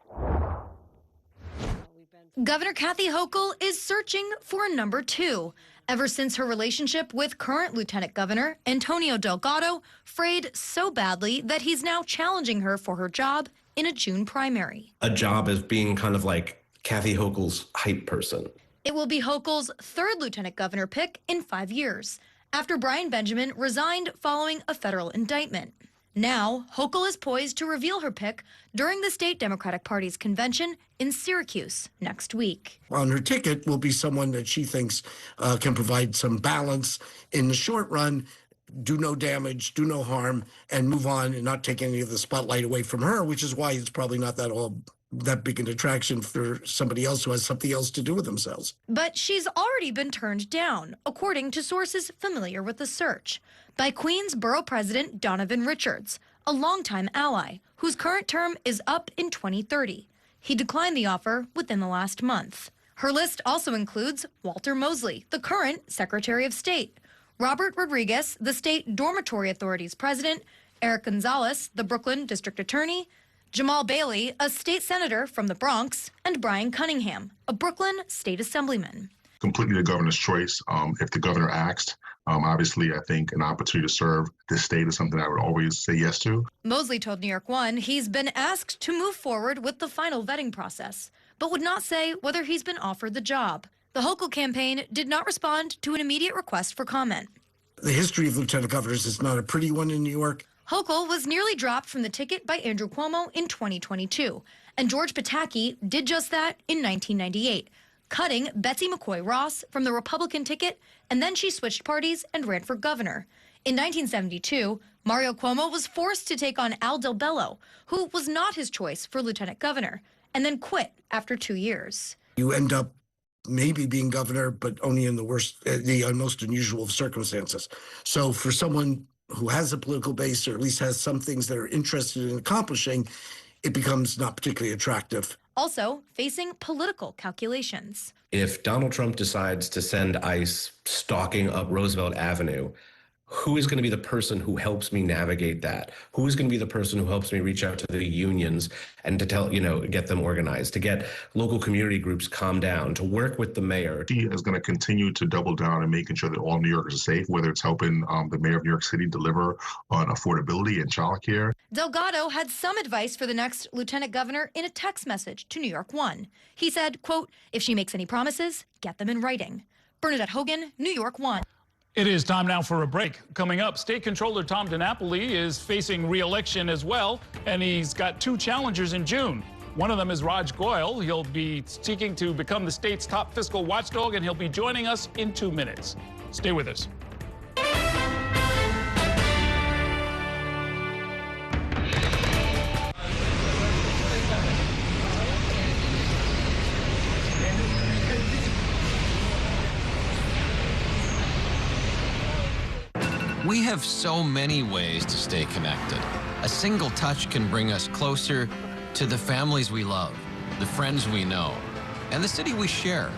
Governor Kathy Hochul is searching for a number 2. Ever since her relationship with current Lieutenant Governor Antonio Delgado frayed so badly that he's now challenging her for her job in a June primary. A job as being kind of like Kathy Hochul's hype person. It will be Hochul's third Lieutenant Governor pick in 5 years, after Brian Benjamin resigned following a federal indictment. Now, Hochul is poised to reveal her pick during the state Democratic Party's convention in Syracuse next week. On her ticket will be someone that she thinks can provide some balance in the short run, do no damage, do no harm, and move on and not take any of the spotlight away from her, which is why it's probably not that all that big an attraction for somebody else who has something else to do with themselves. But she's already been turned down, according to sources familiar with the search, by Queens Borough President Donovan Richards, a longtime ally, whose current term is up in 2030. He declined the offer within the last month. Her list also includes Walter Mosley, the current Secretary of State, Robert Rodriguez, the State Dormitory Authority's president, Eric Gonzalez, the Brooklyn District Attorney, Jamal Bailey, a state senator from the Bronx, and Brian Cunningham, a Brooklyn state assemblyman. Completely the governor's choice. If the governor asked, obviously, I think an opportunity to serve this state is something I would always say yes to. Mosley told New York One he's been asked to move forward with the final vetting process, but would not say whether he's been offered the job. The Hochul campaign did not respond to an immediate request for comment. The history of lieutenant governors is not a pretty one in New York. Hochul was nearly dropped from the ticket by Andrew Cuomo in 2022, and George Pataki did just that in 1998, cutting Betsy McCoy Ross from the Republican ticket, and then she switched parties and ran for governor. In 1972, Mario Cuomo was forced to take on Al Del Bello, who was not his choice for lieutenant governor, and then quit after 2 years. You end up maybe being governor, but only in the most unusual of circumstances. So for someone who has a political base, or at least has some things that are interested in accomplishing, it becomes not particularly attractive. Also facing political calculations. If Donald Trump decides to send ICE stalking up Roosevelt Avenue, who is going to be the person who helps me navigate that? Who is going to be the person who helps me reach out to the unions and to get them organized, to get local community groups calmed down, to work with the mayor? She is going to continue to double down and making sure that all New Yorkers are safe, whether it's helping the mayor of New York City deliver on affordability and childcare. Delgado had some advice for the next lieutenant governor in a text message to New York One. He said, quote, if she makes any promises, get them in writing. Bernadette Hogan, New York One. It is time now for a break. Coming up, State Comptroller Tom DiNapoli is facing re-election as well, and he's got 2 challengers in June. One of them is Raj Goyal. He'll be seeking to become the state's top fiscal watchdog, and he'll be joining us in 2 minutes. Stay with us. We have so many ways to stay connected. A single touch can bring us closer to the families we love, the friends we know, and the city we share.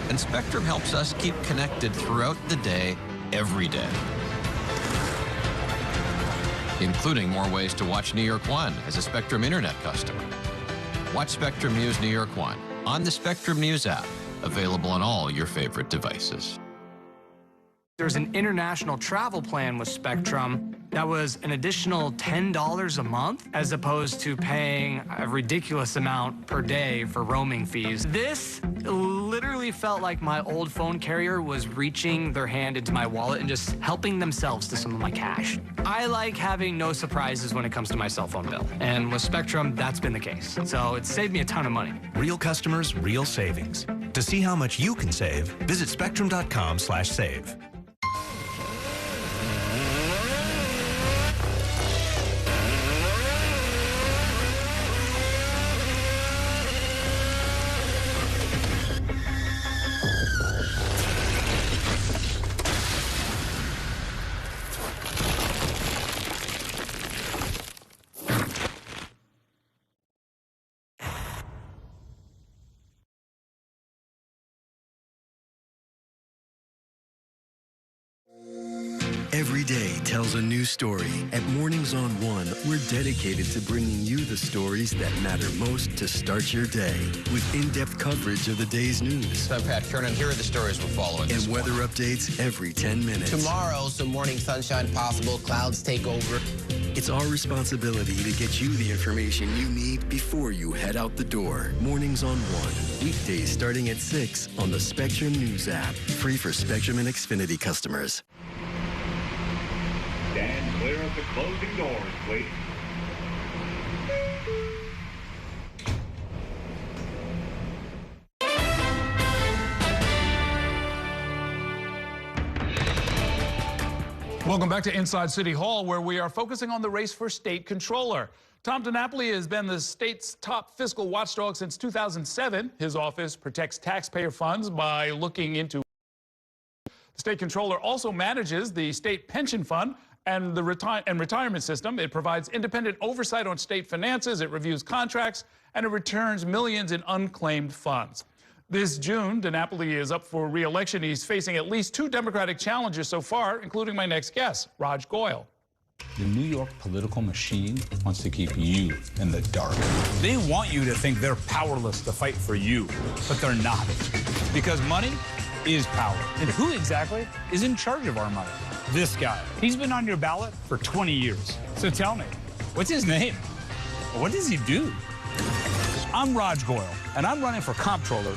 And Spectrum helps us keep connected throughout the day, every day. Including more ways to watch New York One as a Spectrum Internet customer. Watch Spectrum News New York One on the Spectrum News app, available on all your favorite devices. There's an international travel plan with Spectrum that was an additional $10 a month, as opposed to paying a ridiculous amount per day for roaming fees. This literally felt like my old phone carrier was reaching their hand into my wallet and just helping themselves to some of my cash. I like having no surprises when it comes to my cell phone bill. And with Spectrum, that's been the case. So it saved me a ton of money. Real customers, real savings. To see how much you can save, visit spectrum.com/save. Every day tells a new story. At Mornings on One, we're dedicated to bringing you the stories that matter most to start your day. With in-depth coverage of the day's news. I'm Pat Kernan. Here are the stories we're following. And weather updates every 10 minutes. Tomorrow, some morning sunshine possible. Clouds take over. It's our responsibility to get you the information you need before you head out the door. Mornings on One. Weekdays starting at 6 on the Spectrum News app. Free for Spectrum and Xfinity customers. Stand clear of the closing doors, please. Welcome back to Inside City Hall, where we are focusing on the race for state controller. Tom DiNapoli has been the state's top fiscal watchdog since 2007. His office protects taxpayer funds by looking into. The state controller also manages the state pension fund and the retirement system. It provides independent oversight on state finances. It reviews contracts, and it returns millions in unclaimed funds. This June, DiNapoli is up for re-election. He's facing at least 2 Democratic challengers so far, including my next guest, Raj Goyal. The New York political machine wants to keep you in the dark. They want you to think they're powerless to fight for you, but they're not. Because money is power. And who exactly is in charge of our money? This guy. He's been on your ballot for 20 years. So tell me, what's his name? What does he do? I'm Raj Goyal, and I'm running for comptroller.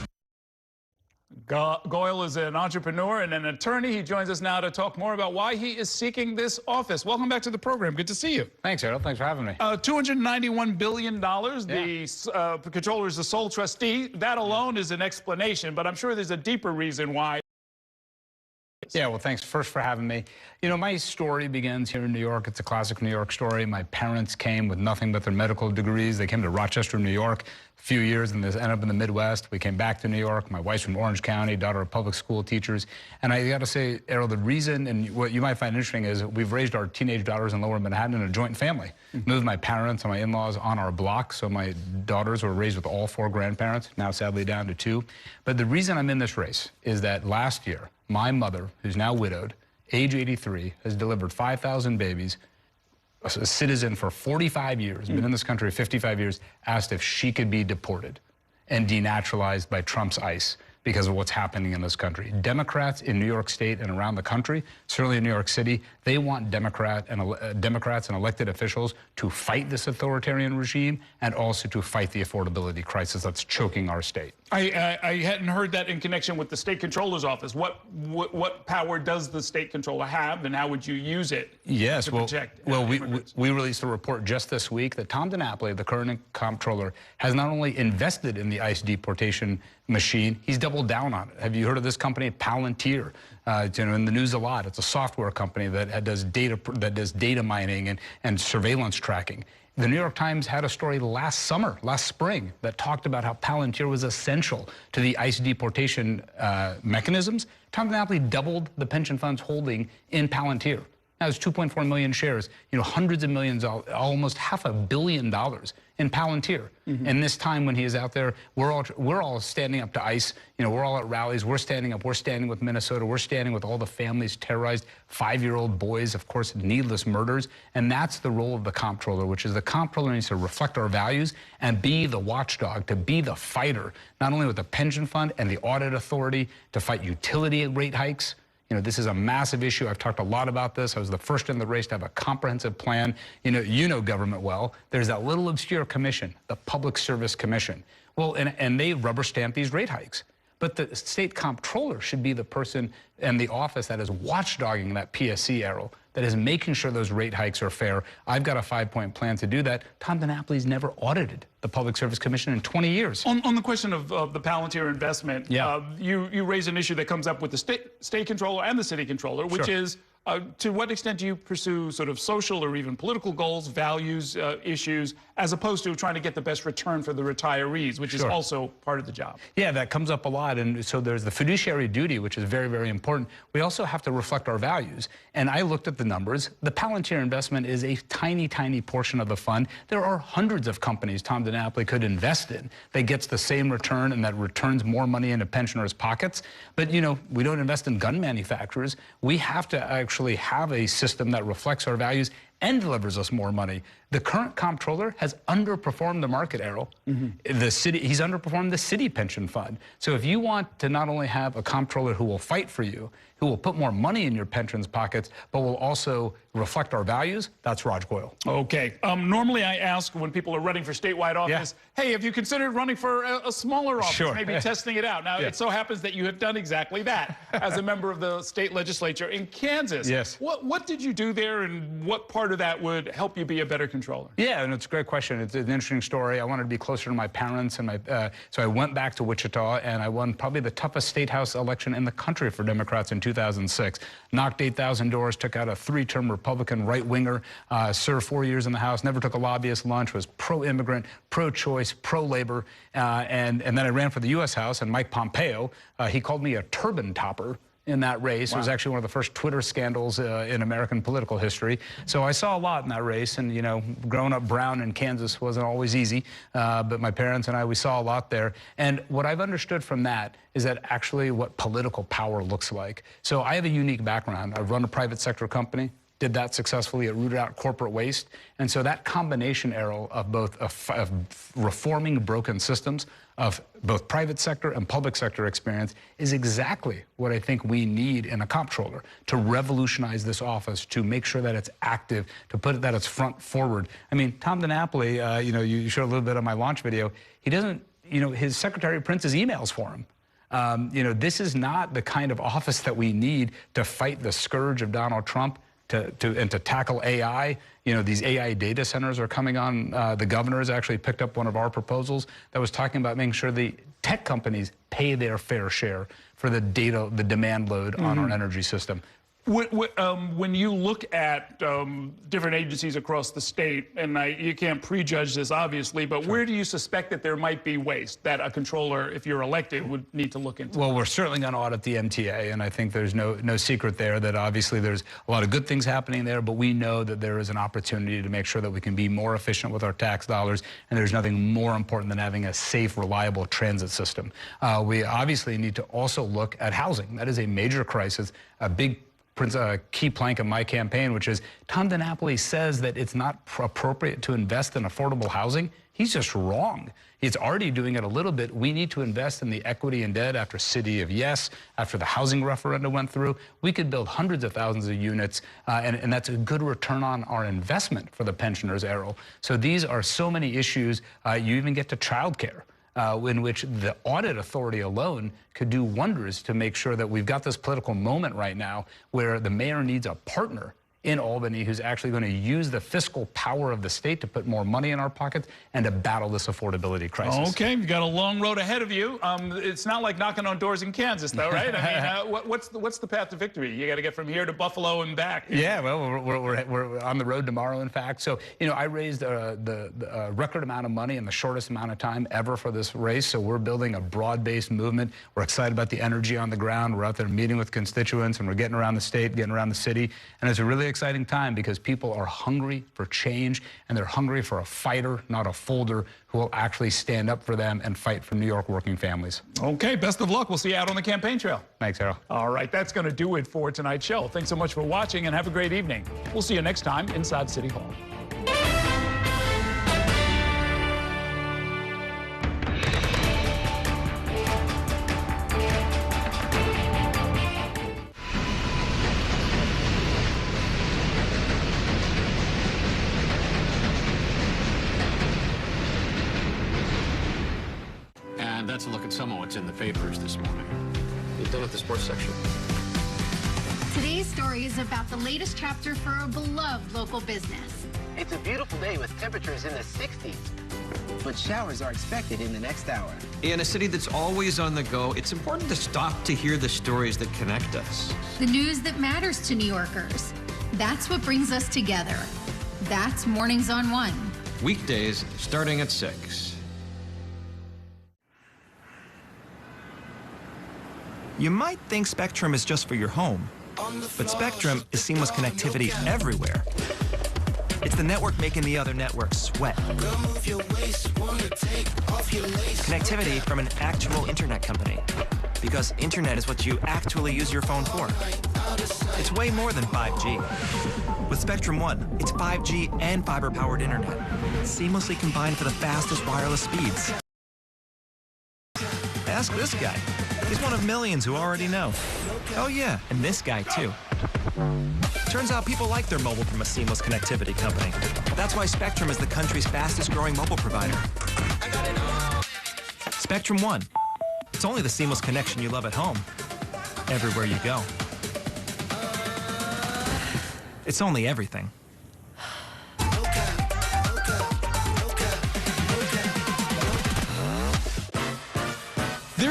Goyal is an entrepreneur and an attorney. He joins us now to talk more about why he is seeking this office. Welcome back to the program. Good to see you. Thanks, Harold. Thanks for having me. $291 billion. Yeah. The controller is the sole trustee. That alone is an explanation, but I'm sure there's a deeper reason why. Yeah, well, thanks first for having me. You know, my story begins here in New York. It's a classic New York story. My parents came with nothing but their medical degrees. They came to Rochester, New York, a few years, and they ended up in the Midwest. We came back to New York. My wife's from Orange County, daughter of public school teachers. And I got to say, Errol, the reason, and what you might find interesting, is we've raised our teenage daughters in Lower Manhattan in a joint family. Moved my parents and my in-laws on our block, so my daughters were raised with all 4 grandparents, now sadly down to 2. But the reason I'm in this race is that last year, my mother, who's now widowed, age 83, has delivered 5,000 babies, a citizen for 45 years, been in this country 55 years, asked if she could be deported and denaturalized by Trump's ICE because of what's happening in this country. Democrats in New York State and around the country, certainly in New York City, they want Democrats and elected officials to fight this authoritarian regime and also to fight the affordability crisis that's choking our state. I hadn't heard that in connection with the state controller's office. What power does the state controller have, and how would you use it to protect immigrants? We released a report just this week that Tom DiNapoli, the current comptroller, has not only invested in the ICE deportation machine, he's doubled down on it. Have you heard of this company, Palantir? It's in the news a lot. It's a software company that does data mining and surveillance tracking. The New York Times had a story last spring, that talked about how Palantir was essential to the ICE deportation mechanisms. Tom DiNapoli doubled the pension fund's holding in Palantir. Now it's 2.4 million shares, hundreds of millions, almost $500 million in Palantir. And this time when he is out there, we're all standing up to ICE. We're all at rallies. We're standing up. We're standing with Minnesota. We're standing with all the families terrorized, 5-year-old boys, of course, needless murders. And that's the role of the comptroller, which is the comptroller needs to reflect our values and be the watchdog, to be the fighter, not only with the pension fund and the audit authority to fight utility rate hikes. This is a massive issue. I've talked a lot about this. I was the first in the race to have a comprehensive plan. You know government well. There's that little obscure commission, the Public Service Commission. Well, and they rubber stamp these rate hikes. But the state comptroller should be the person and the office that is watchdogging that PSC, Errol, that is making sure those rate hikes are fair. I've got a 5-point plan to do that. Tom DiNapoli's never audited the Public Service Commission in 20 years. On the question of the Palantir investment, you raise an issue that comes up with the state controller and the city controller, which is to what extent do you pursue sort of social or even political goals, values, issues, as opposed to trying to get the best return for the retirees, which is also part of the job? Yeah, that comes up a lot. And so there's the fiduciary duty, which is very, very important. We also have to reflect our values. And I looked at the numbers. The Palantir investment is a tiny, tiny portion of the fund. There are hundreds of companies Tom DiNapoli could invest in that gets the same return and that returns more money into pensioners' pockets. But, we don't invest in gun manufacturers. We have to actually have a system that reflects our values and delivers us more money. The current comptroller has underperformed the market, Errol. He's underperformed the city pension fund. So if you want to not only have a comptroller who will fight for you, who will put more money in your pensions pockets, but will also reflect our values, that's Raj Goyal. Okay. Normally I ask when people are running for statewide office, hey, have you considered running for a smaller office, maybe testing it out? Now, it so happens that you have done exactly that as a member of the state legislature in Kansas. Yes. What did you do there, and what part of that would help you be a better controller? comptroller? Yeah, and it's a great question. It's an interesting story. I wanted to be closer to my parents, and so I went back to Wichita, and I won probably the toughest state house election in the country for Democrats in 2006. Knocked 8,000 doors, took out a 3-term Republican right-winger, served 4 years in the House, never took a lobbyist lunch, was pro-immigrant, pro-choice, pro-labor, and then I ran for the U.S. House, and Mike Pompeo, he called me a turban topper in that race. Wow. It was actually one of the first Twitter scandals in American political history. So I saw a lot in that race, and, you know, growing up brown in Kansas wasn't always easy, but my parents and I, we saw a lot there. And what I've understood from that is that actually what political power looks like. So I have a unique background. I've run a private sector company, did that successfully. It rooted out corporate waste. And so that combination, Errol, of both of reforming broken systems, of both private sector and public sector experience is exactly what I think we need in a comptroller to revolutionize this office, to make sure that it's active, to put it that it's front forward. I mean, Tom DiNapoli, you know, you showed a little bit of my launch video. He doesn't, you know, his secretary prints his emails for him. You know, this is not the kind of office that we need to fight the scourge of Donald Trump. And to tackle AI. You know, these AI data centers are coming on. The governor has actually picked up one of our proposals that was talking about making sure the tech companies pay their fair share for the data, the demand load on our energy system. When you look at different agencies across the state, and you can't prejudge this, obviously, but where do you suspect that there might be waste that a controller, if you're elected, would need to look into? Well, we're certainly going to audit the MTA, and I think there's no secret there that obviously there's a lot of good things happening there, but we know that there is an opportunity to make sure that we can be more efficient with our tax dollars, and there's nothing more important than having a safe, reliable transit system. We obviously need to also look at housing. That is a major crisis, a big key plank of my campaign, which is Tom DiNapoli says that it's not appropriate to invest in affordable housing. He's just wrong. He's already doing it a little bit. We need to invest in the equity and debt after City of Yes, after the housing referendum went through. We could build hundreds of thousands of units, and that's a good return on our investment for the pensioners, Errol. So these are so many issues. You even get to childcare. In which the audit authority alone could do wonders to make sure that we've got this political moment right now where the mayor needs a partner in Albany who's actually going to use the fiscal power of the state to put more money in our pockets and to battle this affordability crisis. Okay, you've got a long road ahead of you. It's not like knocking on doors in Kansas, though, right? I mean, what's the path to victory? You got to get from here to Buffalo and back. Yeah, well, we're on the road tomorrow, in fact. So, you know, I raised the record amount of money in the shortest amount of time ever for this race. So we're building a broad-based movement. We're excited about the energy on the ground. We're out there meeting with constituents, and we're getting around the state, getting around the city. And it's a really exciting time because people are hungry for change, and they're hungry for a fighter, not a folder, who will actually stand up for them and fight for New York working families. Okay, best of luck. We'll see you out on the campaign trail. Thanks, Errol. All right, that's going to do it for tonight's show. Thanks so much for watching, and have a great evening. We'll see you next time inside City Hall. That's a look at some of what's in the papers this morning. You done with the sports section? Today's story is about the latest chapter for a beloved local business. It's a beautiful day with temperatures in the 60s, but showers are expected in the next hour. In a city that's always on the go, it's important to stop to hear the stories that connect us. The news that matters to New Yorkers. That's what brings us together. That's Mornings on One. Weekdays starting at 6. You might think Spectrum is just for your home, but Spectrum is seamless connectivity everywhere. It's the network making the other networks sweat. Connectivity from an actual internet company, because internet is what you actually use your phone for. It's way more than 5G. With Spectrum One, it's 5G and fiber-powered internet, seamlessly combined for the fastest wireless speeds. Ask this guy. He's one of millions who already know. Oh yeah, and this guy too. Turns out people like their mobile from a seamless connectivity company. That's why Spectrum is the country's fastest growing mobile provider. Spectrum One. It's only the seamless connection you love at home, everywhere you go. It's only everything.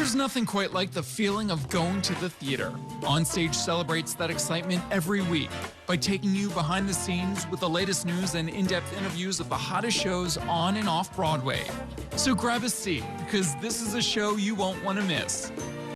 There's nothing quite like the feeling of going to the theater. Onstage celebrates that excitement every week by taking you behind the scenes with the latest news and in-depth interviews of the hottest shows on and off Broadway. So grab a seat, because this is a show you won't want to miss.